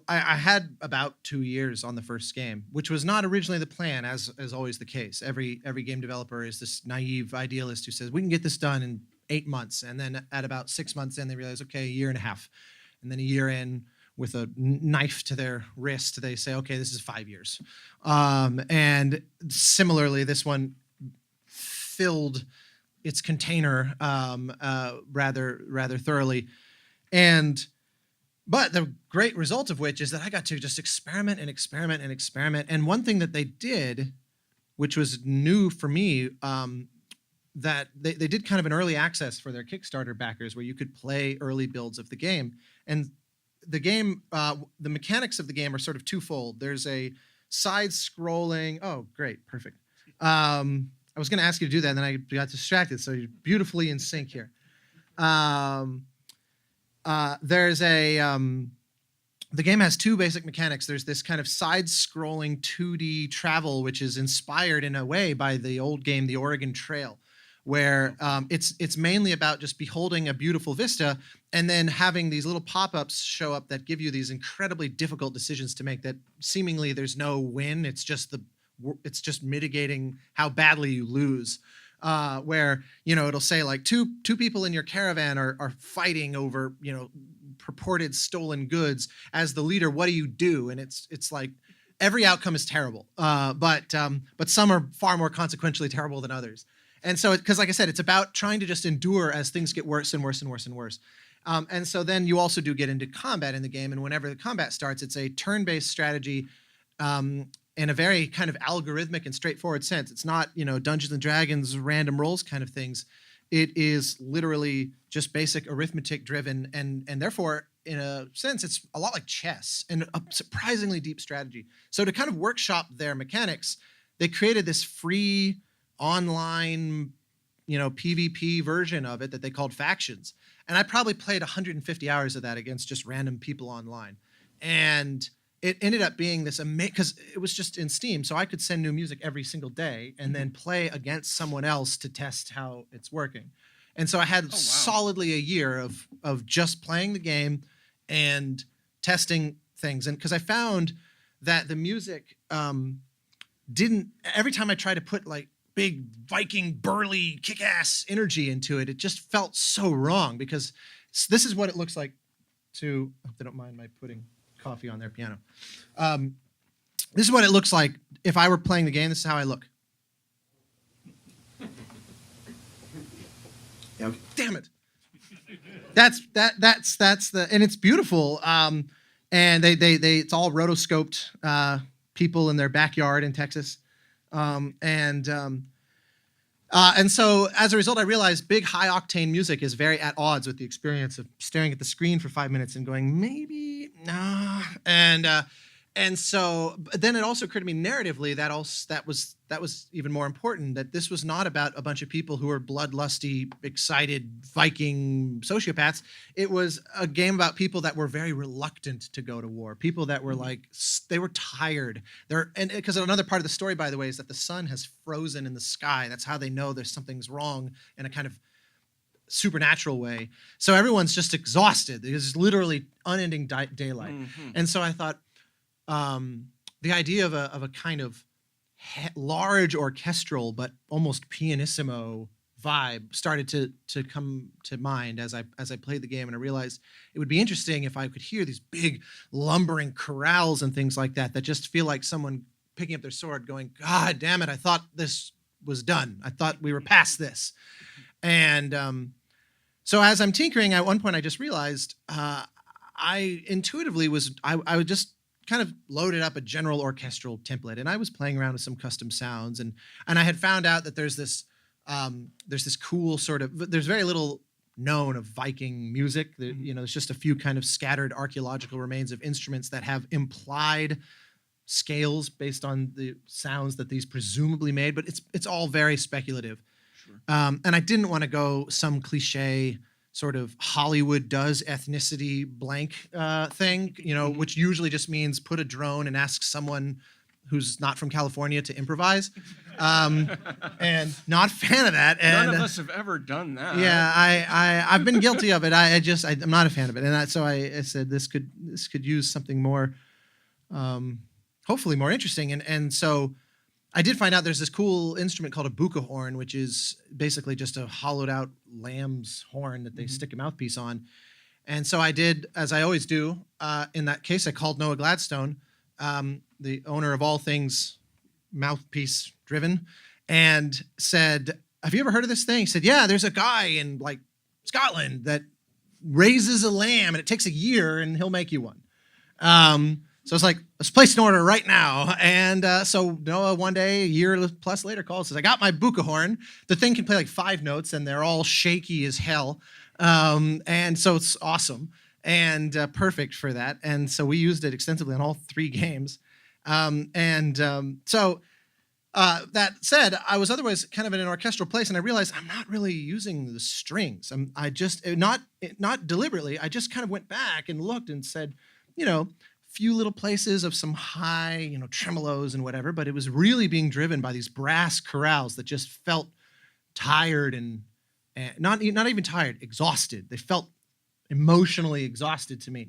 I had about 2 years on the first game, which was not originally the plan, as always the case. Every game developer is this naive idealist who says we can get this done in 8 months, and then at about 6 months in, they realize, okay, a year and a half, and then a year in, with a knife to their wrist, they say, okay, this is 5 years. And similarly, this one filled its container rather thoroughly, but the great result of which is that I got to just experiment and experiment and experiment. And one thing that they did, which was new for me, that they did kind of an early access for their Kickstarter backers where you could play early builds of the game. And the game, the mechanics of the game are sort of twofold. There's a side-scrolling, oh, great, perfect. I was gonna ask you to do that, and then I got distracted, so you're beautifully in sync here. There's the game has two basic mechanics. There's this kind of side-scrolling 2D travel, which is inspired in a way by the old game, The Oregon Trail, where it's mainly about just beholding a beautiful vista and then having these little pop-ups show up that give you these incredibly difficult decisions to make that seemingly there's no win. It's just mitigating how badly you lose. Where, it'll say like two people in your caravan are fighting over, purported stolen goods. As the leader, what do? And it's like every outcome is terrible, but some are far more consequentially terrible than others. And so, because like I said, it's about trying to just endure as things get worse and worse and worse and worse. And so then you also do get into combat in the game, and whenever the combat starts, it's a turn-based strategy. In a very kind of algorithmic and straightforward sense. It's not, Dungeons and Dragons random rolls kind of things. It is literally just basic arithmetic driven, and therefore, in a sense, it's a lot like chess and a surprisingly deep strategy. So to kind of workshop their mechanics, they created this free online, PvP version of it that they called Factions. And I probably played 150 hours of that against just random people online. And it ended up being this amazing, because it was just in Steam, so I could send new music every single day and then play against someone else to test how it's working. And so I had solidly a year of just playing the game and testing things. And because I found that the music didn't, every time I tried to put like big Viking burly kick-ass energy into it, it just felt so wrong, because this is what it looks like to, I hope they don't mind my putting coffee on their piano. This is what it looks like if I were playing the game. This is how I look. Yeah, okay. Damn it. That's the, and it's beautiful. And they it's all rotoscoped people in their backyard in Texas. And so as a result, I realized big high octane music is very at odds with the experience of staring at the screen for 5 minutes and going, maybe, nah. And so then it also occurred to me narratively that was even more important, that this was not about a bunch of people who were bloodlusty, excited Viking sociopaths. It was a game about people that were very reluctant to go to war, people that were like, they were tired. And because another part of the story, by the way, is that the sun has frozen in the sky. That's how they know something's wrong in a kind of supernatural way. So everyone's just exhausted. There's literally unending daylight. Mm-hmm. And so I thought, the idea of a kind of large orchestral but almost pianissimo vibe started to come to mind as I played the game, and I realized it would be interesting if I could hear these big lumbering chorales and things like that just feel like someone picking up their sword going, God damn it, I thought this was done. I thought we were past this. And so as I'm tinkering, at one point I just realized I intuitively I would just kind of loaded up a general orchestral template, and I was playing around with some custom sounds, and I had found out that there's this cool sort of, there's very little known of Viking music. There's just a few kind of scattered archaeological remains of instruments that have implied scales based on the sounds that these presumably made, but it's all very speculative. Sure. And I didn't want to go some cliche sort of Hollywood does ethnicity blank thing, which usually just means put a drone and ask someone who's not from California to improvise, and not a fan of that. And none of us have ever done that. yeah, I've been guilty of it. I'm not a fan of it, and so I said this could use something more, hopefully more interesting, and so I did find out there's this cool instrument called a buka horn, which is basically just a hollowed out lamb's horn that they stick a mouthpiece on. And so I did, as I always do, in that case, I called Noah Gladstone, the owner of all things mouthpiece driven, and said, have you ever heard of this thing? He said, yeah, there's a guy in like Scotland that raises a lamb and it takes a year and he'll make you one. So I was like, let's place an order right now. And so Noah one day, a year plus later, calls, says, I got my buka horn. The thing can play like 5 notes and they're all shaky as hell. And so it's awesome and perfect for that. And so we used it extensively on all 3 games. So that said, I was otherwise kind of in an orchestral place, and I realized I'm not really using the strings. I just not deliberately. I just kind of went back and looked and said, few little places of some high, tremolos and whatever, but it was really being driven by these brass chorales that just felt tired and not even tired, exhausted. They felt emotionally exhausted to me.